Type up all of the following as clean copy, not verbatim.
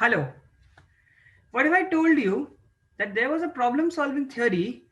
Hello. What if I told you that there was a problem solving theory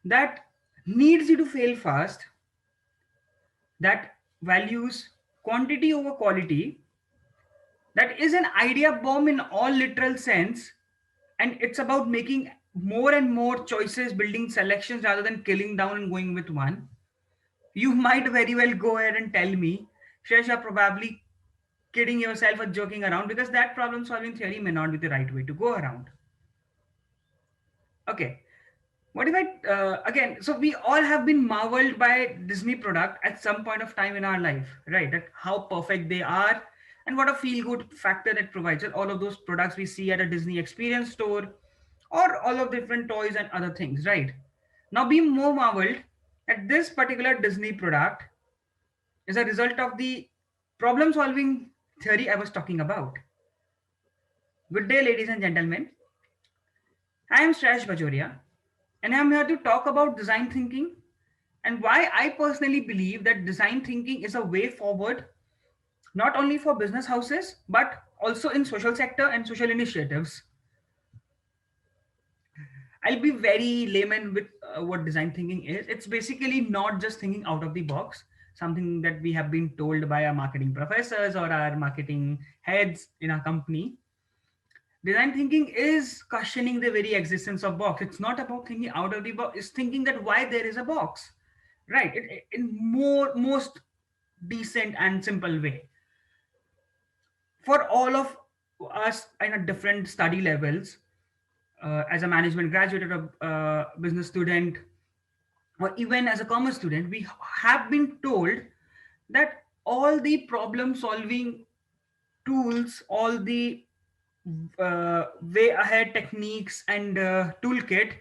that needs you to fail fast, that values quantity over quality, that is an idea bomb in all literal sense, and it's about making more and more choices, building selections rather than killing down and going with one? You might very well go ahead and tell me, Shresh, you're probably kidding yourself or joking around because that problem solving theory may not be the right way to go around. Okay. What if I again? So we all have been marveled by Disney product at some point of time in our life, right? That how perfect they are, and what a feel-good factor it provides. And all of those products we see at a Disney experience store, or all of different toys and other things, right? Now, be more marveled at this particular Disney product is a result of the problem-solving theory I was talking about. Good day, ladies and gentlemen. I am Shresh Bajoria, and I'm here to talk about design thinking and why I personally believe that design thinking is a way forward, not only for business houses, but also in social sector and social initiatives. I'll be very layman with what design thinking is. It's basically not just thinking out of the box, something that we have been told by our marketing professors or our marketing heads in our company. Design thinking is questioning the very existence of box. It's not about thinking out of the box, it's thinking that why there is a box, right? In most decent and simple way for all of us in a different study levels, as a management graduate or a business student, or even as a commerce student, we have been told that all the problem solving tools, all the way ahead techniques and toolkit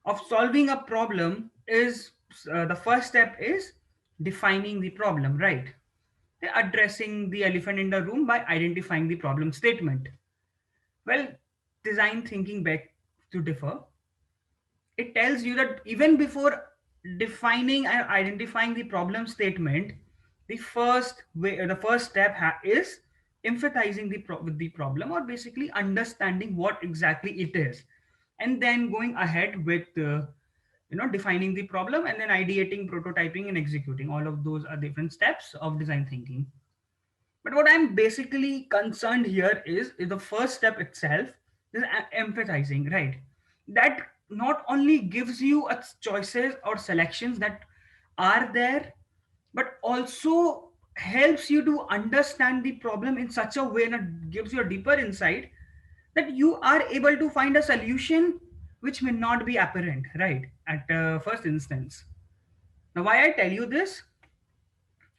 of solving a problem is the first step is defining the problem, right? They're addressing the elephant in the room by identifying the problem statement. Well, design thinking back to differ. It tells you that even before defining and identifying the problem statement, the first step is empathizing with the problem, or basically understanding what exactly it is, and then going ahead with defining the problem and then ideating, prototyping, and executing. All of those are different steps of design thinking. But what I'm basically concerned here is the first step itself is empathizing, right? That not only gives you choices or selections that are there, but also helps you to understand the problem in such a way that gives you a deeper insight that you are able to find a solution which may not be apparent, right, at first instance. Now, why I tell you this,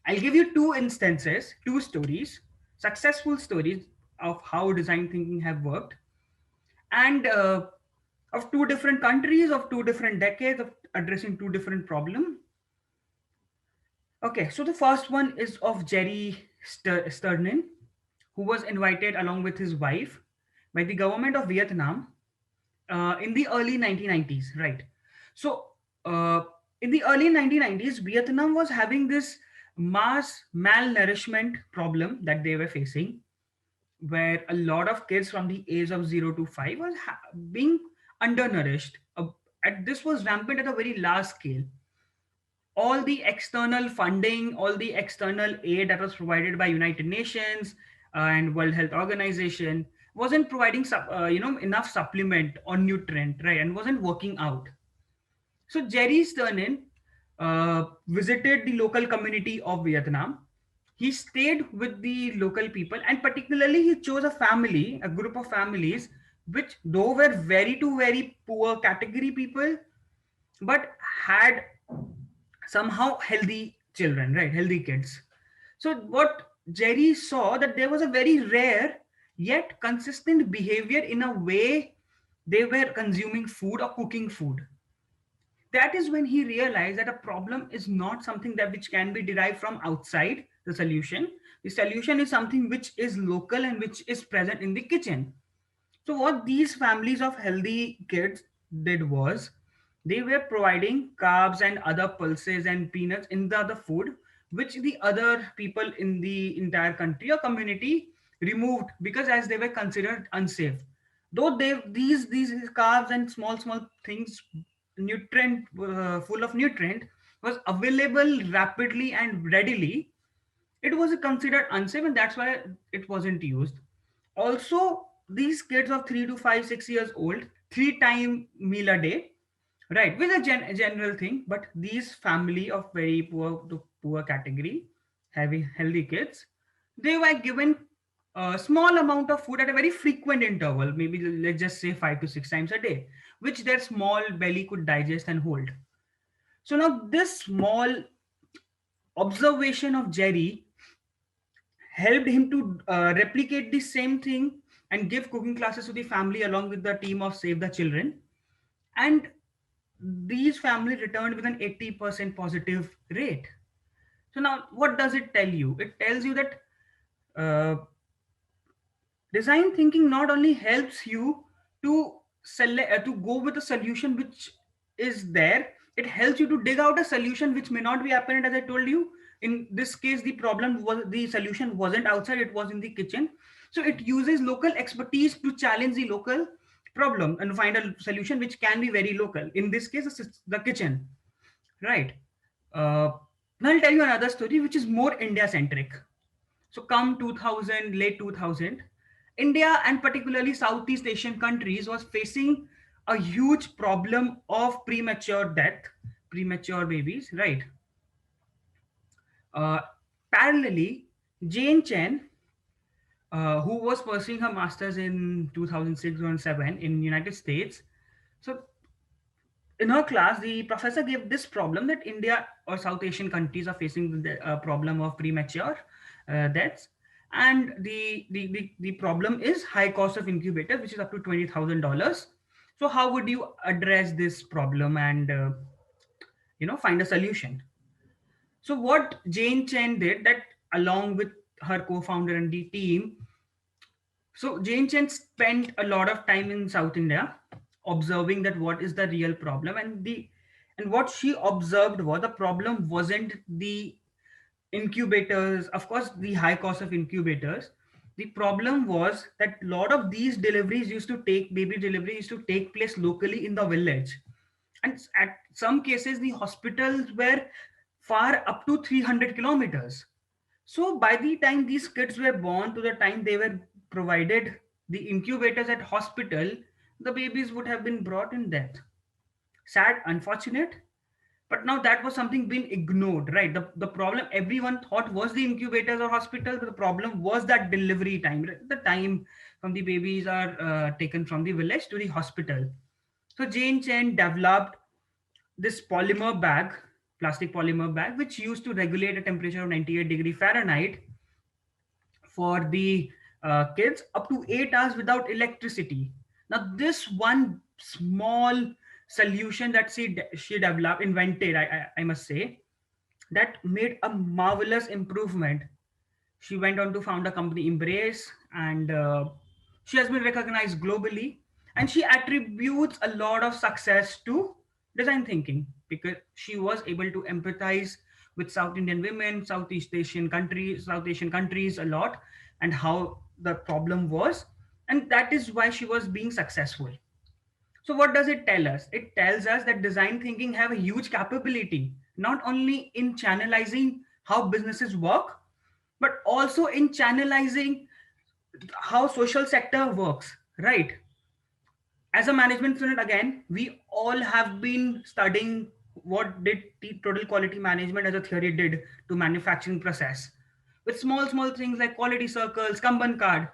I'll give you two instances, two stories, successful stories of how design thinking have worked, and of two different countries, of two different decades, of addressing two different problems. Okay, so the first one is of Jerry Sternin, who was invited along with his wife by the government of Vietnam in the early 1990s, right? So, uh, in the early 1990s, Vietnam was having this mass malnourishment problem that they were facing, where a lot of kids from the age of 0 to 5 was being undernourished. And this was rampant at a very large scale. All the external funding, all the external aid that was provided by United Nations and World Health Organization wasn't providing enough supplement or nutrient, right, and wasn't working out. So Jerry Sternin visited the local community of Vietnam. He stayed with the local people, and particularly he chose a group of families, which though were very to very poor category people, but had somehow healthy children, right? Healthy kids. So what Jerry saw that there was a very rare yet consistent behavior in a way they were consuming food or cooking food. That is when he realized that a problem is not something that which can be derived from outside the solution is something which is local and which is present in the kitchen. So what these families of healthy kids did was they were providing carbs and other pulses and peanuts in the other food which the other people in the entire country or community removed because as they were considered unsafe. Though these carbs and small things, nutrient full of nutrient, was available rapidly and readily, it was considered unsafe, and that's why it wasn't used. Also, these kids of 3 to 5, 6 years old, 3 time meal a day, right, with a general thing, but these family of very poor to poor category, having healthy kids, they were given a small amount of food at a very frequent interval, maybe let's just say 5 to 6 times a day, which their small belly could digest and hold. So now this small observation of Jerry helped him to replicate the same thing and give cooking classes to the family along with the team of Save the Children. And these families returned with an 80% positive rate. So now, what does it tell you? It tells you that uh, design thinking not only helps you to to go with a solution which is there, it helps you to dig out a solution which may not be apparent, as I told you. In this case, the problem was the solution wasn't outside, it was in the kitchen. So it uses local expertise to challenge the local problem and find a solution which can be very local. In this case, it's the kitchen, right? Now I'll tell you another story which is more India centric. So come 2000, late 2000, India and particularly Southeast Asian countries was facing a huge problem of premature death, premature babies, right? Uh, Parallelly, Jane Chen, who was pursuing her master's in 2006-2007 in United States, so in her class, the professor gave this problem that India or South Asian countries are facing the problem of premature deaths, and the problem is high cost of incubators, which is up to $20,000. So how would you address this problem and find a solution? So what Jane Chen did, that along with her co-founder and the team, so Jane Chen spent a lot of time in South India observing that what is the real problem, and what she observed was the problem wasn't the incubators, of course, the high cost of incubators. The problem was that a lot of these deliveries used to take baby delivery used to take place locally in the village, and at some cases the hospitals were far up to 300 kilometers. So by the time these kids were born to the time they were provided the incubators at hospital, the babies would have been brought in death. Sad, unfortunate, but now that was something being ignored, right? The problem everyone thought was the incubators or hospital, but the problem was that delivery time, right? The time from the babies are taken from the village to the hospital. So Jane Chen developed this polymer bag, plastic polymer bag, which used to regulate a temperature of 98 degree Fahrenheit for the kids up to 8 hours without electricity. Now, this one small solution that she developed, invented, I must say, that made a marvelous improvement. She went on to found a company, Embrace, and she has been recognized globally. And she attributes a lot of success to design thinking because she was able to empathize with South Indian women, South Asian countries a lot, and how the problem was, and that is why she was being successful. So what does it tell us? It tells us that design thinking have a huge capability, not only in channelizing how businesses work, but also in channelizing how social sector works, right? As a management student, again, we all have been studying what did the total quality management as a theory did to manufacturing process, with small things like quality circles, Kanban card.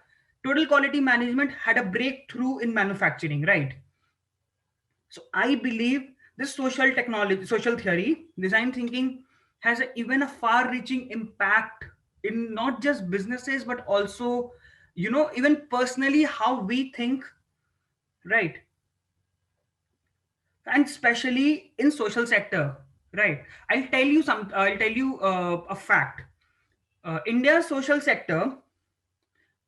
Total quality management had a breakthrough in manufacturing, right? So I believe this social theory, design thinking, has even a far-reaching impact in not just businesses but also, even personally how we think, right? And especially in social sector, right? I'll tell you a fact. India's social sector,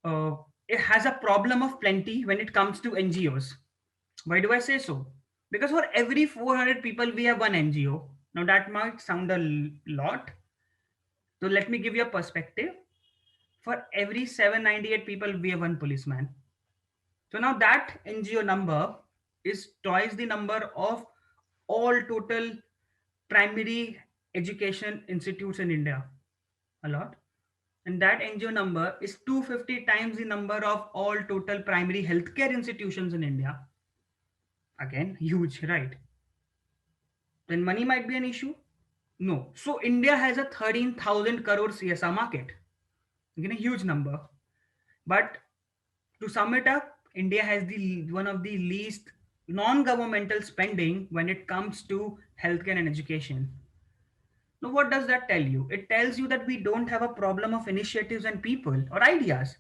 uh, it has a problem of plenty when it comes to NGOs. Why do I say so? Because for every 400 people, we have one NGO. Now, that might sound a lot. So, let me give you a perspective. For every 798 people, we have one policeman. So now that NGO number is twice the number of all total primary education institutes in India. A lot. And that NGO number is 250 times the number of all total primary healthcare institutions in India. Again, huge, right? Then money might be an issue. No. So India has a 13,000 crore CSR market. Again, a huge number. But to sum it up, India has the one of the least non-governmental spending when it comes to healthcare and education. Now, what does that tell you? It tells you that we don't have a problem of initiatives and people or ideas.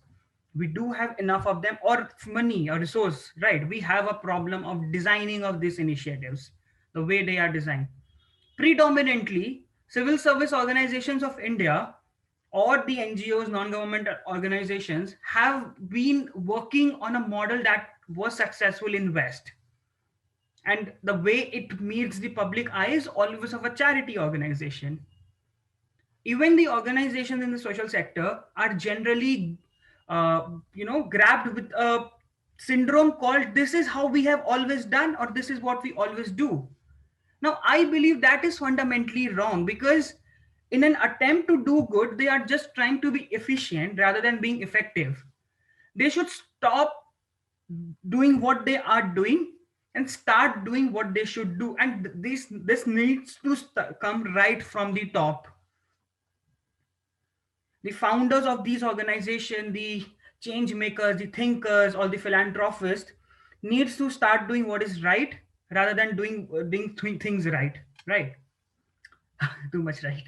We do have enough of them, or money or resource, right? We have a problem of designing of these initiatives, the way they are designed. Predominantly, civil service organizations of India or the NGOs, non-government organizations, have been working on a model that was successful in West. And the way it meets the public eye is always of a charity organization. Even the organizations in the social sector are generally grabbed with a syndrome called this is how we have always done, or this is what we always do. Now I believe that is fundamentally wrong, because in an attempt to do good, they are just trying to be efficient rather than being effective. They should stop doing what they are doing and start doing what they should do, and this needs to come right from the top. The founders of these organizations, the change makers, the thinkers, or the philanthropists needs to start doing what is right rather than doing things right. Right? Too much right.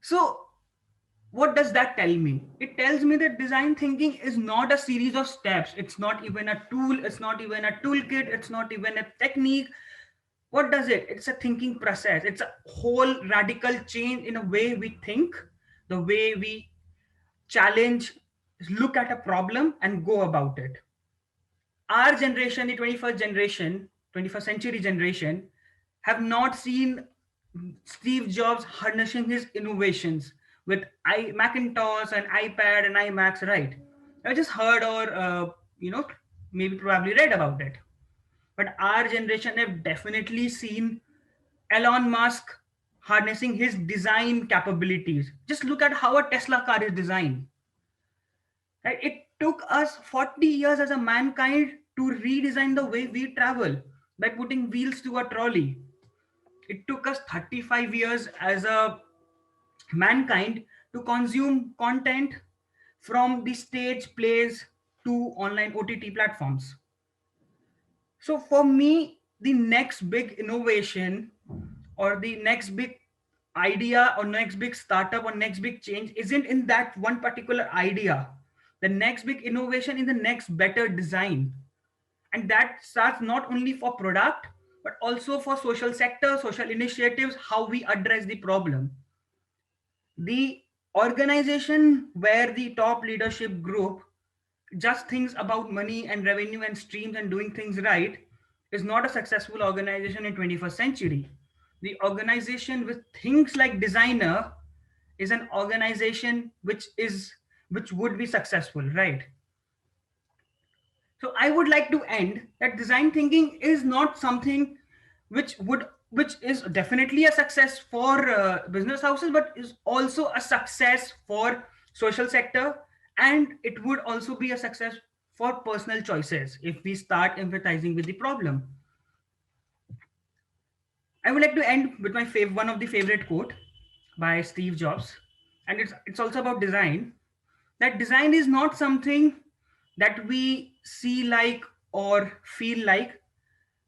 So what does that tell me? It tells me that design thinking is not a series of steps. It's not even a tool. It's not even a toolkit. It's not even a technique. What does it? It's a thinking process. It's a whole radical change in a way we think, the way we challenge, look at a problem and go about it. Our generation, the 21st generation, 21st century generation, have not seen Steve Jobs harnessing his innovations with Macintosh and iPad and iMacs, right? I just heard or, maybe probably read about it. But our generation have definitely seen Elon Musk harnessing his design capabilities. Just look at how a Tesla car is designed. Right? It took us 40 years as a mankind to redesign the way we travel by putting wheels to a trolley. It took us 35 years as a mankind to consume content from the stage plays to online OTT platforms. So for me, the next big innovation or the next big idea or next big startup or next big change isn't in that one particular idea. The next big innovation in the next better design. And that starts not only for product, but also for social sector, social initiatives, how we address the problem. The organization where the top leadership group just thinks about money and revenue and streams and doing things right is not a successful organization in 21st century. The organization with things like designer is an organization which would be successful, right? So I would like to end that design thinking is not something which is definitely a success for business houses, but is also a success for social sector, and it would also be a success for personal choices if we start empathizing with the problem. I would like to end with my one of the favorite quote by Steve Jobs, and it's also about design. That design is not something that we see like or feel like.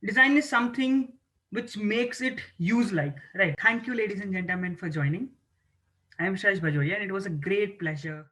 Design is something which makes it use like, right? Thank you, ladies and gentlemen, for joining. I am Shash Bajoria, and it was a great pleasure.